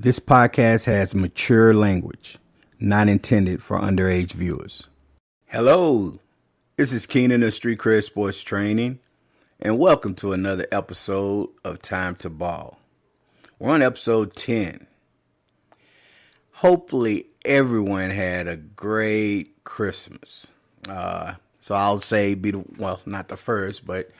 This podcast has mature language, not intended for underage viewers. Hello, this is Keenan of Street Cred Sports Training, and welcome to another episode of Time to Ball. We're on episode 10. Hopefully, everyone had a great Christmas. So I'll say, not the first, but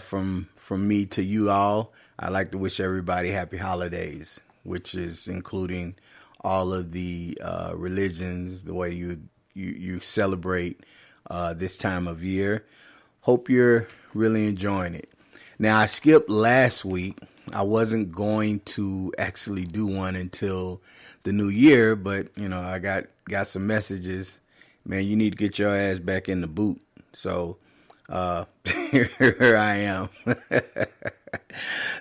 from me to you all, I'd like to wish everybody happy holidays, which is including all of the religions, the way you celebrate this time of year. Hope you're really enjoying it. Now, I skipped last week. I wasn't going to actually do one until the new year, but I got some messages. Man, you need to get your ass back in the boot. So here I am.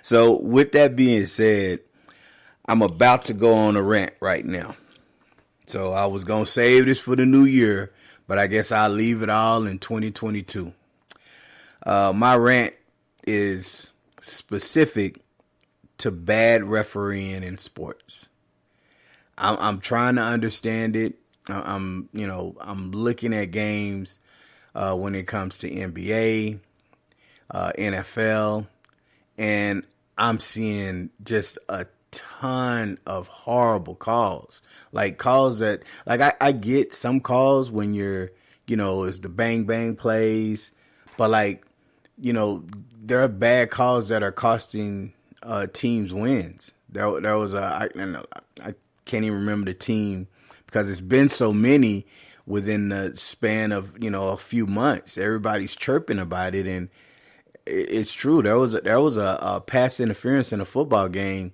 So with that being said, I'm about to go on a rant right now. So I was going to save this for the new year, but I guess I'll leave it all in 2022. My rant is specific to bad refereeing in sports. I'm trying to understand it. I'm looking at games when it comes to NBA, NFL, and I'm seeing just a ton of horrible calls. Like calls that, I get some calls when it's the bang bang plays, but there are bad calls that are costing teams wins. There was I can't even remember the team because it's been so many within the span of a few months. Everybody's chirping about it, and it's true. There was a pass interference in a football game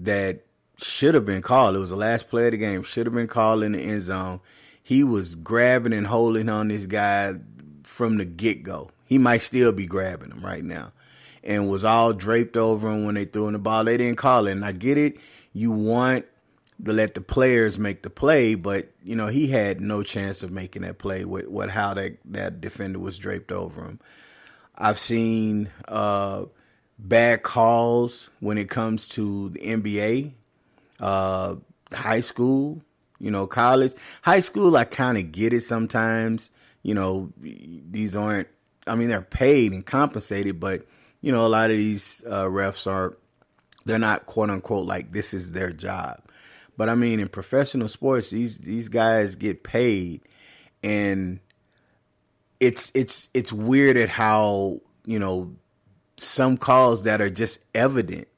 that should have been called. It was the last play of the game. Should have been called in the end zone. He was grabbing and holding on this guy from the get-go. He might still be grabbing him right now. And was all draped over him when they threw in the ball. They didn't call it. And I get it. You want to let the players make the play, but, he had no chance of making that play with how that defender was draped over him. I've seen bad calls when it comes to the NBA, high school, college. High school, I kind of get it sometimes. These aren't, they're paid and compensated, but, a lot of these refs they're not quote unquote like this is their job. But in professional sports, these guys get paid, and it's weird at how, some calls that are just evident,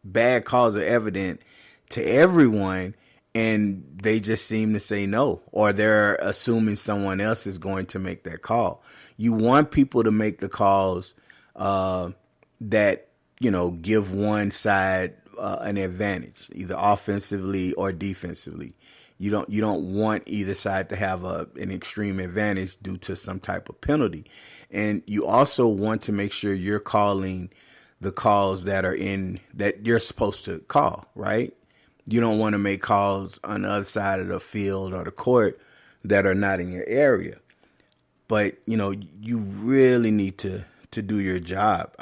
bad calls are evident to everyone, and they just seem to say no, or they're assuming someone else is going to make that call. You want people to make the calls that, give one side an advantage, either offensively or defensively. You don't want either side to have an extreme advantage due to some type of penalty. And you also want to make sure you're calling the calls that you're supposed to call, right? You don't want to make calls on the other side of the field or the court that are not in your area. But, you really need to do your job.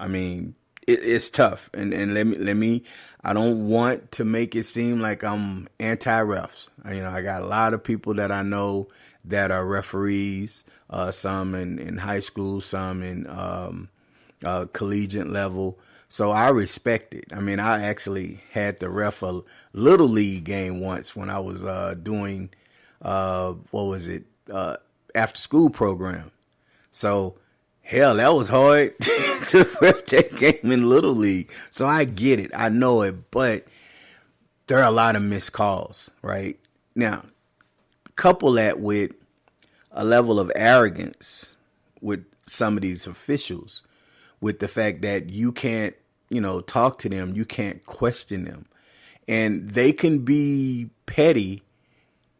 It's tough. And let me, I don't want to make it seem like I'm anti-refs. I got a lot of people that I know that are referees, some in high school, some in collegiate level. So I respect it. I actually had to ref a little league game once when I was doing, after school program. So hell, that was hard to ref that game in Little League. So I get it. I know it. But there are a lot of missed calls, right? Now, couple that with a level of arrogance with some of these officials, with the fact that you can't, talk to them. You can't question them. And they can be petty.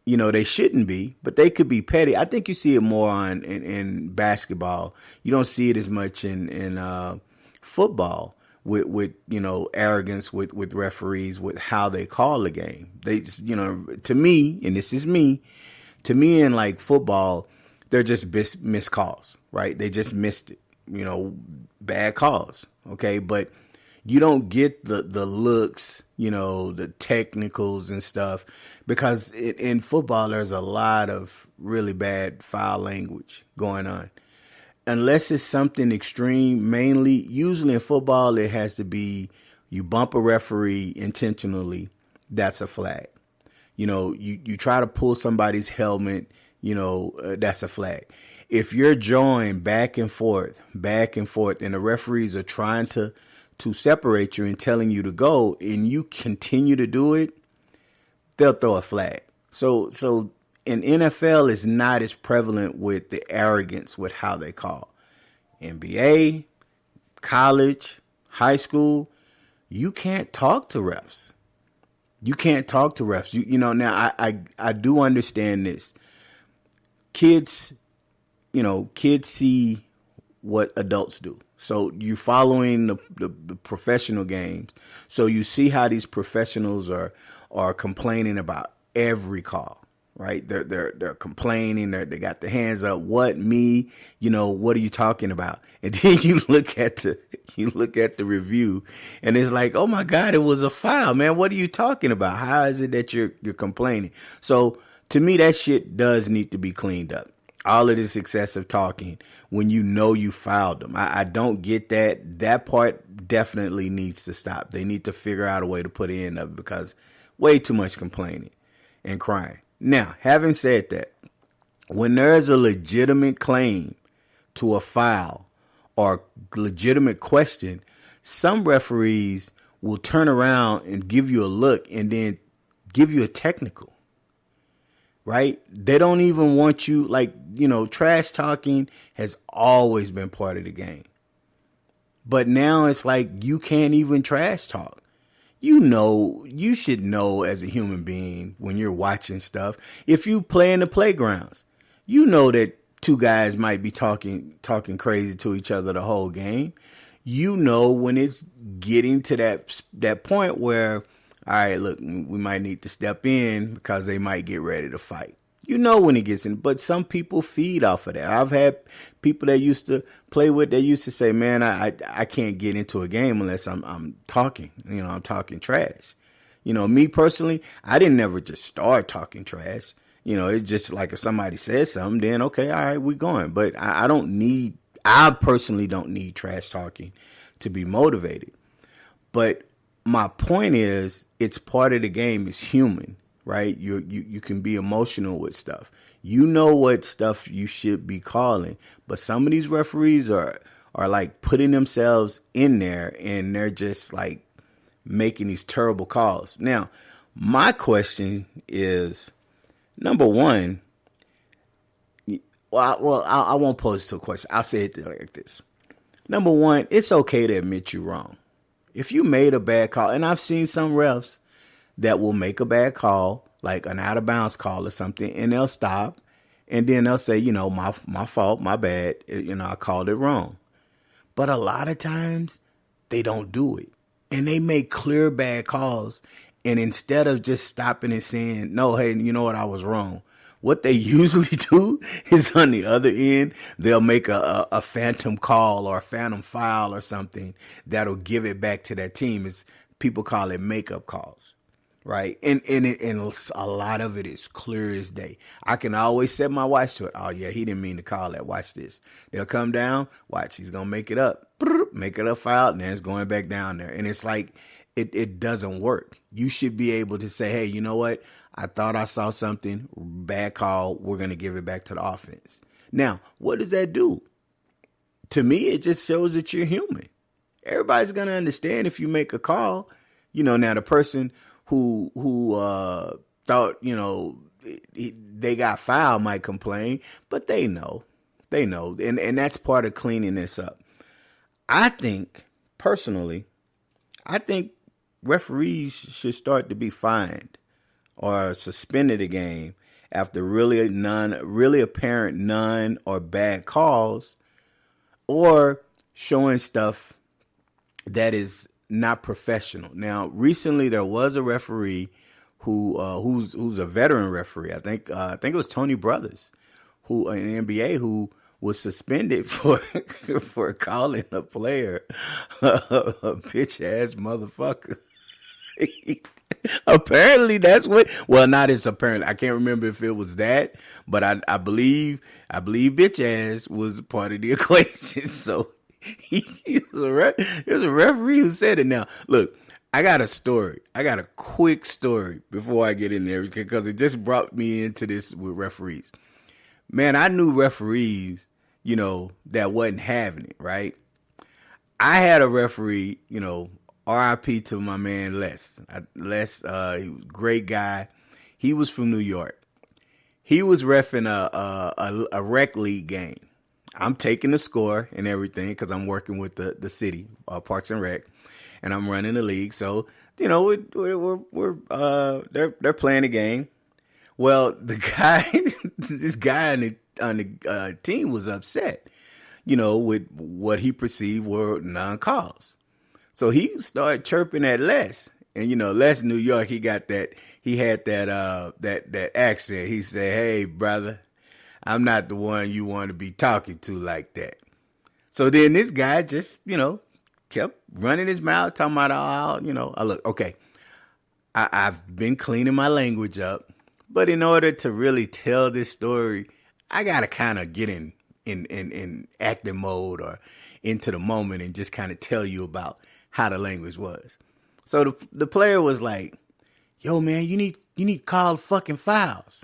They shouldn't be, but they could be petty. I think you see it more in basketball. You don't see it as much in football with arrogance with referees, with how they call the game. They just, to me, and this is me, in like football, they're just missed calls, right? They just missed it, bad calls. Okay. But You don't get the looks, the technicals and stuff, because in football there's a lot of really bad foul language going on. Unless it's something extreme, usually in football, it has to be you bump a referee intentionally, that's a flag. You try to pull somebody's helmet, that's a flag. If you're joined back and forth, and the referees are trying to separate you and telling you to go, and you continue to do it, they'll throw a flag. So in NFL, it's not as prevalent with the arrogance with how they call. NBA, college, high school, you can't talk to refs. Now I do understand this. Kids see what adults do. So you're following the professional games. So you see how these professionals are complaining about every call, right? They're complaining. They got their hands up. What, me? What are you talking about? And then you look at the review, and it's like, oh my God, it was a foul, man. What are you talking about? How is it that you're complaining? So to me, that shit does need to be cleaned up. All of this excessive talking when you fouled them. I don't get that. That part definitely needs to stop. They need to figure out a way to put an end of it, because way too much complaining and crying. Now, having said that, when there's a legitimate claim to a foul or legitimate question, some referees will turn around and give you a look and then give you a technical. Right? They don't even want you, trash talking has always been part of the game. But now it's like you can't even trash talk. You should know as a human being when you're watching stuff. If you play in the playgrounds, you know that two guys might be talking crazy to each other the whole game. You know when it's getting to that point where, all right, look, we might need to step in because they might get ready to fight. When it gets in, but some people feed off of that. I've had people that used to play with, they used to say, man, I can't get into a game unless I'm talking, I'm talking trash. Me personally, I didn't never just start talking trash. It's just like if somebody says something, then okay, all right, we're going. But I personally don't need trash talking to be motivated. But my point is, it's part of the game. It's human, right? You can be emotional with stuff. What stuff you should be calling. But some of these referees are like putting themselves in there, and they're just like making these terrible calls. Now, my question is, number one, I won't pose it to a question. I'll say it like this. Number one, it's okay to admit you're wrong. If you made a bad call, and I've seen some refs that will make a bad call, like an out of bounds call or something, and they'll stop, and then they'll say, my fault, my bad, I called it wrong. But a lot of times they don't do it, and they make clear bad calls. And instead of just stopping and saying, no, hey, you know what, I was wrong, what they usually do is on the other end, they'll make a phantom call or a phantom foul or something that'll give it back to that team. It's, people call it makeup calls, right? And a lot of it is clear as day. I can always set my watch to it. Oh, yeah, he didn't mean to call that. Watch this. They'll come down. Watch, he's going to make it up. Make it a foul, and then it's going back down there. And it's like, it doesn't work. You should be able to say, hey, you know what? I thought I saw something, bad call. We're going to give it back to the offense. Now, what does that do? To me, it just shows that you're human. Everybody's going to understand if you make a call. Now the person who thought, they got fouled might complain, but they know. And that's part of cleaning this up. Personally, I think referees should start to be fined or suspended a game after really apparent none or bad calls, or showing stuff that is not professional. Now, recently there was a referee who's a veteran referee. I think it was Tony Brothers, who in the NBA, who was suspended for for calling a player a bitch ass motherfucker. Apparently that's what, well, not as apparently, I can't remember if it was that, but I believe bitch ass was part of the equation. So he was a referee who said it. Now look, I got a quick story before I get in there, because it just brought me into this with referees. Man, I knew referees, that wasn't having it, right? I had a referee, RIP to my man Les. Les, he was a great guy. He was from New York. He was reffing a rec league game. I'm taking the score and everything because I'm working with the city, Parks and Rec, and I'm running the league. So they're playing the game. Well, this guy on the team was upset, with what he perceived were non-calls. So he started chirping at Les, and Les New York, he had that accent. He said, "Hey, brother, I'm not the one you want to be talking to like that." So then this guy just, kept running his mouth, talking about I look, okay, I've been cleaning my language up, but in order to really tell this story, I gotta kind of get in acting mode or into the moment and just kind of tell you about how the language was. So the player was like, "Yo, man, you need to call fucking fouls."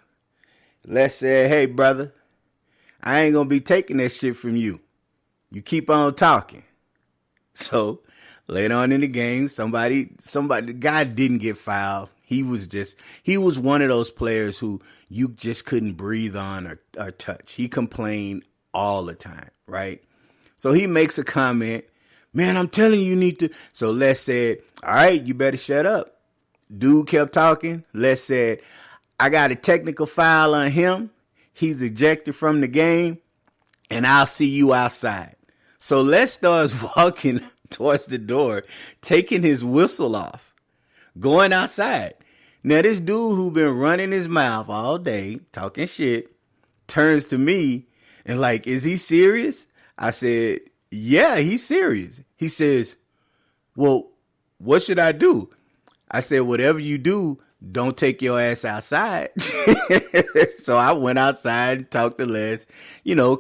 Les said, "Hey, brother, I ain't gonna be taking that shit from you. You keep on talking." So later on in the game, the guy didn't get fouled. He was one of those players who you just couldn't breathe on or touch. He complained all the time, right? So he makes a comment, "Man, I'm telling you need to." So Les said, "All right, you better shut up." Dude kept talking. Les said, "I got a technical foul on him. He's ejected from the game, and I'll see you outside." So Les starts walking towards the door, taking his whistle off, going outside. Now this dude who been running his mouth all day, talking shit, turns to me and like, "Is he serious?" I said, "Yeah, he's serious." He says, "Well, what should I do?" I said, "Whatever you do, don't take your ass outside." So I went outside and talked to Les,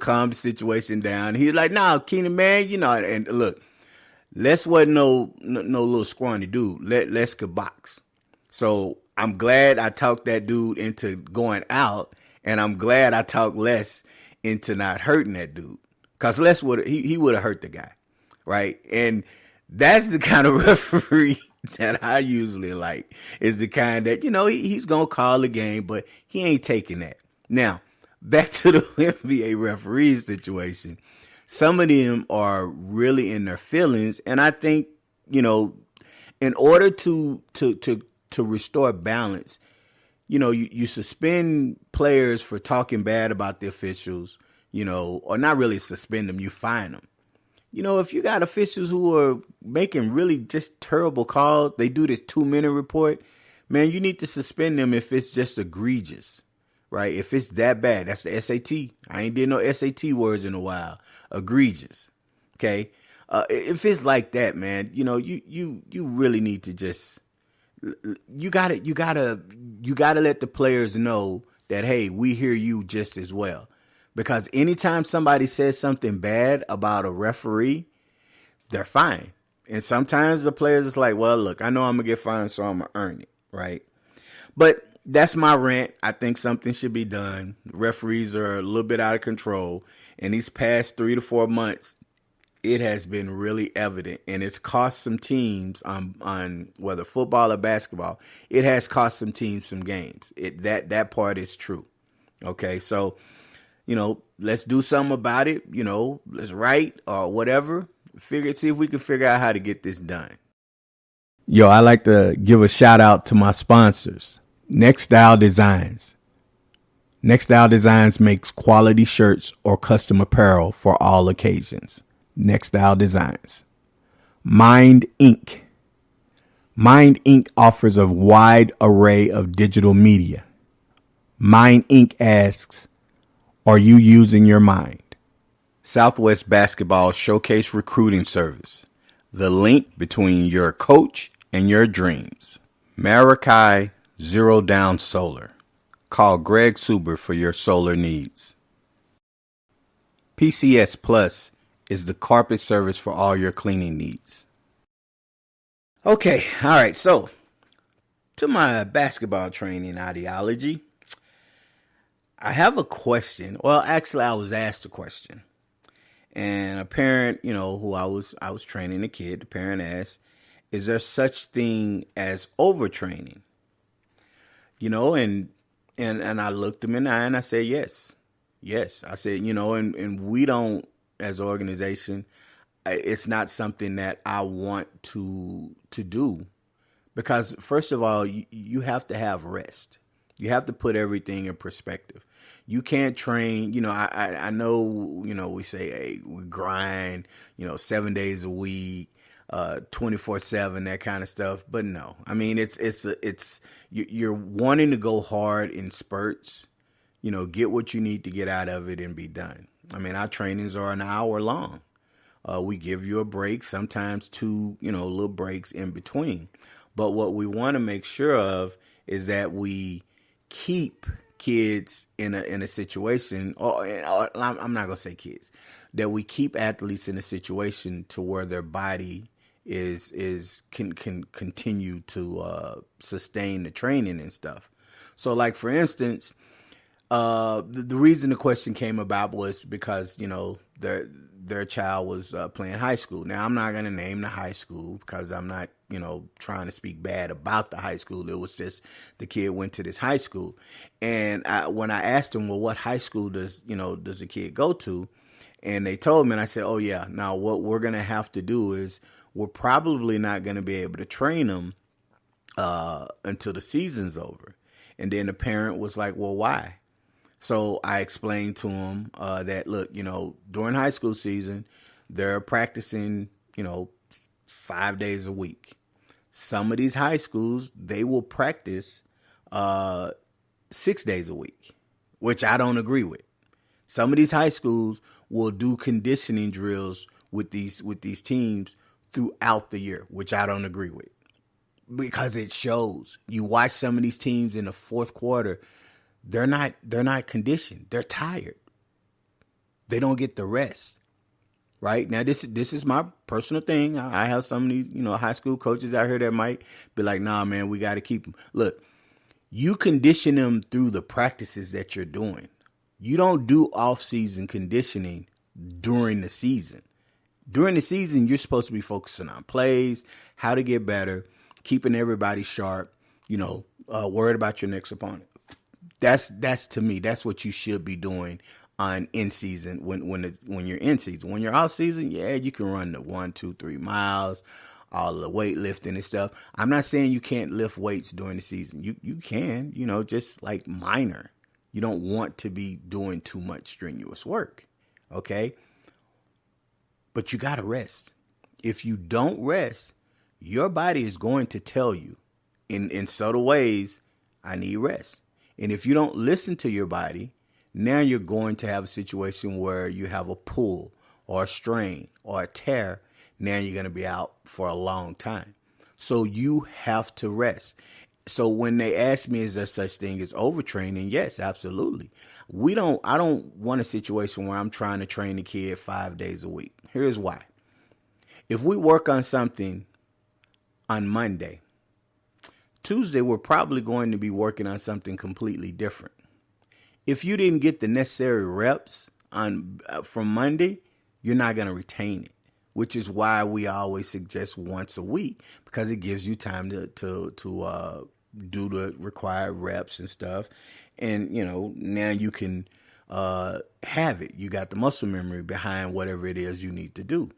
calm the situation down. He was like, "Nah, Keenan, man, and look, Les wasn't no little scrawny dude. Les could box. So I'm glad I talked that dude into going out, and I'm glad I talked Les into not hurting that dude. Because Les would have hurt the guy, right? And that's the kind of referee that I usually like, is the kind that, he's going to call the game, but he ain't taking that. Now, back to the NBA referee situation. Some of them are really in their feelings, and I think, in order to restore balance, you suspend players for talking bad about the officials, or not really suspend them, you fine them. If you got officials who are making really just terrible calls, they do this 2-minute report, man, you need to suspend them if it's just egregious, right? If it's that bad. That's the SAT. I ain't did no SAT words in a while. Egregious. Okay. If it's like that, man, you really need to just, you gotta let the players know that, hey, we hear you just as well. Because anytime somebody says something bad about a referee, they're fine. And sometimes the players is like, well, look, I know I'm going to get fined, so I'm going to earn it, right? But that's my rant. I think something should be done. Referees are a little bit out of control. In these past 3 to 4 months, it has been really evident. And it's cost some teams on whether football or basketball, it has cost some teams some games. That part is true. Okay, so let's do something about it. Let's write or whatever. See if we can figure out how to get this done. Yo, I like to give a shout out to my sponsors, Next Style Designs. Next Style Designs makes quality shirts or custom apparel for all occasions. Next Style Designs. Mind Inc. Mind Inc. offers a wide array of digital media. Mind Inc. asks, are you using your mind? Southwest Basketball Showcase Recruiting Service, the link between your coach and your dreams. Maracai Zero Down Solar. Call Greg Suber for your solar needs. PCS Plus is the carpet service for all your cleaning needs. Okay, all right, so to my basketball training ideology, I have a question. Well, actually, I was asked a question. And a parent, who I was training a kid, the parent asked, is there such thing as overtraining? And I looked him in the eye and I said, yes. Yes. I said, and we don't, as an organization, it's not something that I want to do. Because first of all, you have to have rest. You have to put everything in perspective. You can't train, I know, we say, hey, we grind, 7 days a week, 24/7, that kind of stuff. But no, I mean, you're wanting to go hard in spurts, get what you need to get out of it and be done. I mean, our trainings are an hour long. We give you a break, sometimes two, little breaks in between. But what we want to make sure of is that we keep kids in a situation, or I'm not gonna say kids, that we keep athletes in a situation to where their body can continue to sustain the training and stuff. So, like for instance, the reason the question came about was because their child was playing high school. Now, I'm not going to name the high school because I'm not, trying to speak bad about the high school. It was just the kid went to this high school. And when I asked him, well, what high school does the kid go to? And they told me, and I said, oh, yeah, now what we're going to have to do is we're probably not going to be able to train them until the season's over. And then the parent was like, well, why? So I explained to him that, look, during high school season, they're practicing, 5 days a week. Some of these high schools, they will practice 6 days a week, which I don't agree with. Some of these high schools will do conditioning drills with these teams throughout the year, which I don't agree with, because it shows. You watch some of these teams in the fourth quarter, they're not conditioned. They're tired. They don't get the rest. Right? Now, this is my personal thing. I have some of these, high school coaches out here that might be like, nah, man, we got to keep them. Look, you condition them through the practices that you're doing. You don't do off-season conditioning during the season. During the season, you're supposed to be focusing on plays, how to get better, keeping everybody sharp, worried about your next opponent. That's to me, that's what you should be doing on in season when you're in season. When you're off season, yeah, you can run the 1, 2, 3 miles, all the weightlifting and stuff. I'm not saying you can't lift weights during the season. You can, just like minor. You don't want to be doing too much strenuous work, okay? But you got to rest. If you don't rest, your body is going to tell you in subtle ways, I need rest. And if you don't listen to your body, now you're going to have a situation where you have a pull or a strain or a tear. Now you're going to be out for a long time. So you have to rest. So when they ask me, is there such thing as overtraining? Yes, absolutely. I don't want a situation where I'm trying to train a kid 5 days a week. Here's why. If we work on something on Monday, Tuesday, we're probably going to be working on something completely different. If you didn't get the necessary reps from Monday, you're not going to retain it, which is why we always suggest once a week, because it gives you time to do the required reps and stuff. And, now you can have it. You got the muscle memory behind whatever it is you need to do.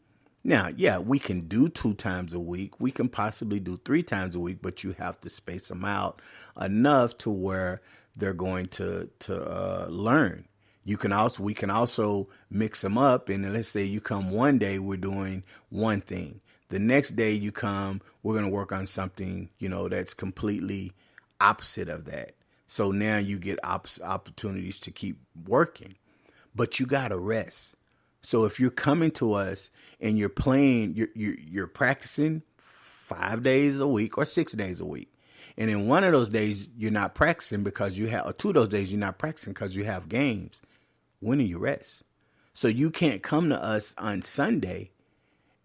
Now, yeah, we can do 2 times a week. We can possibly do 3 times a week, but you have to space them out enough to where they're going to learn. We can also mix them up. And let's say you come one day, we're doing one thing. The next day you come, we're going to work on something, that's completely opposite of that. So now you get opportunities to keep working, but you got to rest. So if you're coming to us and you're playing, you're practicing 5 days a week or 6 days a week, and in one of those days you're not practicing because you have, or two of those days you're not practicing because you have games. When do you rest? So you can't come to us on Sunday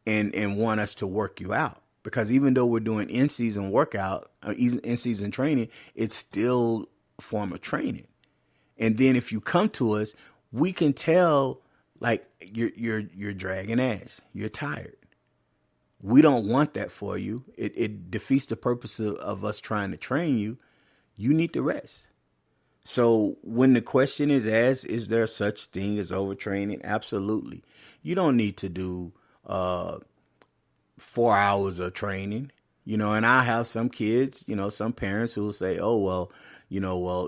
and want us to work you out, because even though we're doing in-season workout, in-season training, it's still a form of training. And then if you come to us, we can tell like you're dragging ass, you're tired. We don't want that for you. It defeats the purpose of us trying to train you. You need to rest. So when the question is asked, is there such thing as overtraining? Absolutely. You don't need to do 4 hours of training, and I have some kids, some parents who will say, oh, well,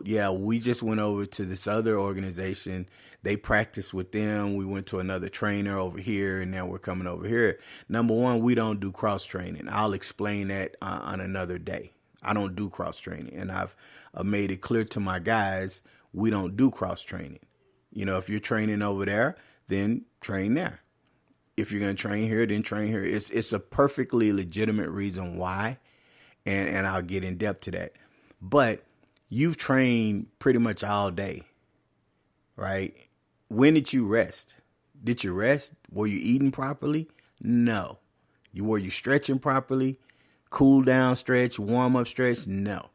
yeah, we just went over to this other organization. They practiced with them. We went to another trainer over here, and now we're coming over here. Number one, we don't do cross training. I'll explain that on another day. I don't do cross training, and I've made it clear to my guys, we don't do cross training. If you're training over there, then train there. If you're going to train here, then train here. It's a perfectly legitimate reason why, and I'll get in depth to that. But you've trained pretty much all day, right? When did you rest? Did you rest? Were you eating properly? No. Were you stretching properly? Cool down stretch, warm up stretch? No.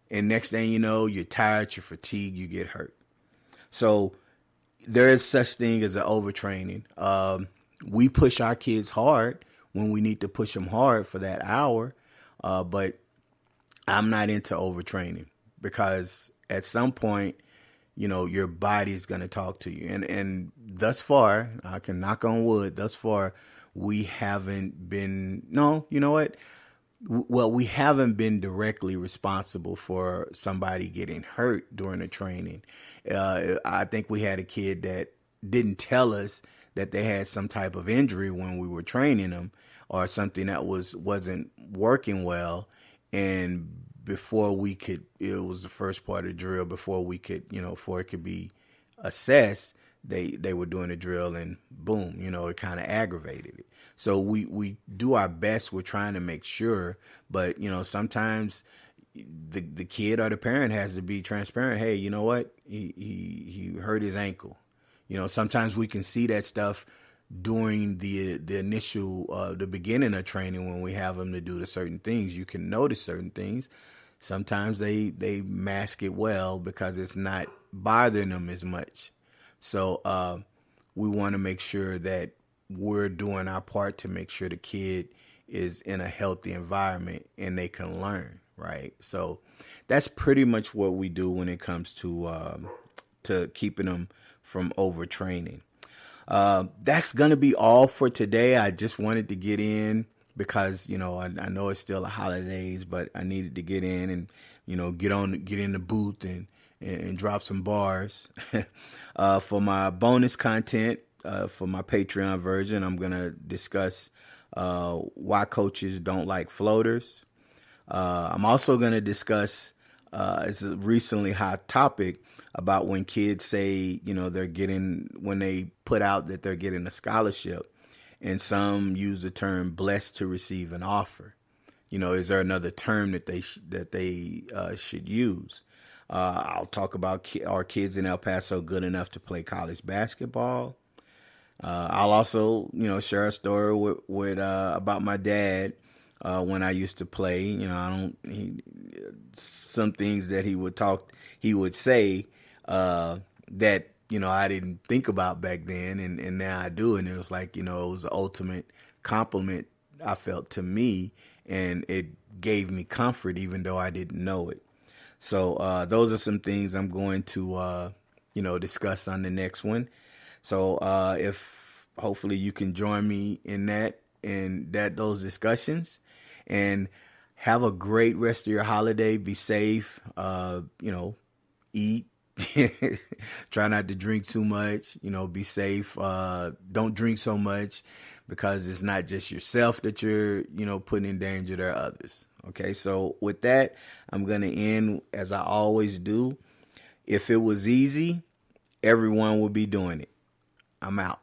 And next thing you know, you're tired, you're fatigued, you get hurt. So there is such thing as an overtraining. We push our kids hard when we need to push them hard for that hour. But I'm not into overtraining, because at some point, your body's going to talk to you. And thus far, I can knock on wood, thus far, we haven't been, no, you know what? Well, we haven't been directly responsible for somebody getting hurt during the training. I think we had a kid that didn't tell us that they had some type of injury when we were training them, or something that wasn't working well. And before we could, it was the first part of the drill, before we could, before it could be assessed, they were doing the drill, and boom, it kind of aggravated it. So we do our best. We're trying to make sure, but sometimes the kid or the parent has to be transparent. Hey, you know what? He hurt his ankle. Sometimes we can see that stuff during the initial, the beginning of training, when we have them to do the certain things. You can notice certain things. Sometimes they mask it well because it's not bothering them as much. So we want to make sure that we're doing our part to make sure the kid is in a healthy environment and they can learn, right? So that's pretty much what we do when it comes to keeping them from overtraining. That's going to be all for today. I just wanted to get in because, I know it's still the holidays, but I needed to get in and, get in the booth and drop some bars. For my bonus content, for my Patreon version, I'm going to discuss why coaches don't like floaters. I'm also going to discuss, it's a recently hot topic, about when kids say, when they put out that they're getting a scholarship, and some use the term blessed to receive an offer. Is there another term that they should use? I'll talk about are kids in El Paso good enough to play college basketball? I'll also, share a story with about my dad when I used to play. Some things that he would say that, I didn't think about back then, and now I do. And it was like, it was the ultimate compliment I felt to me, and it gave me comfort even though I didn't know it. So those are some things I'm going to, discuss on the next one. So if hopefully you can join me in those discussions, and have a great rest of your holiday. Be safe, eat, try not to drink too much, be safe. Don't drink so much, because it's not just yourself that you're, putting in danger, there are others. Okay. So with that, I'm going to end as I always do. If it was easy, everyone would be doing it. I'm out.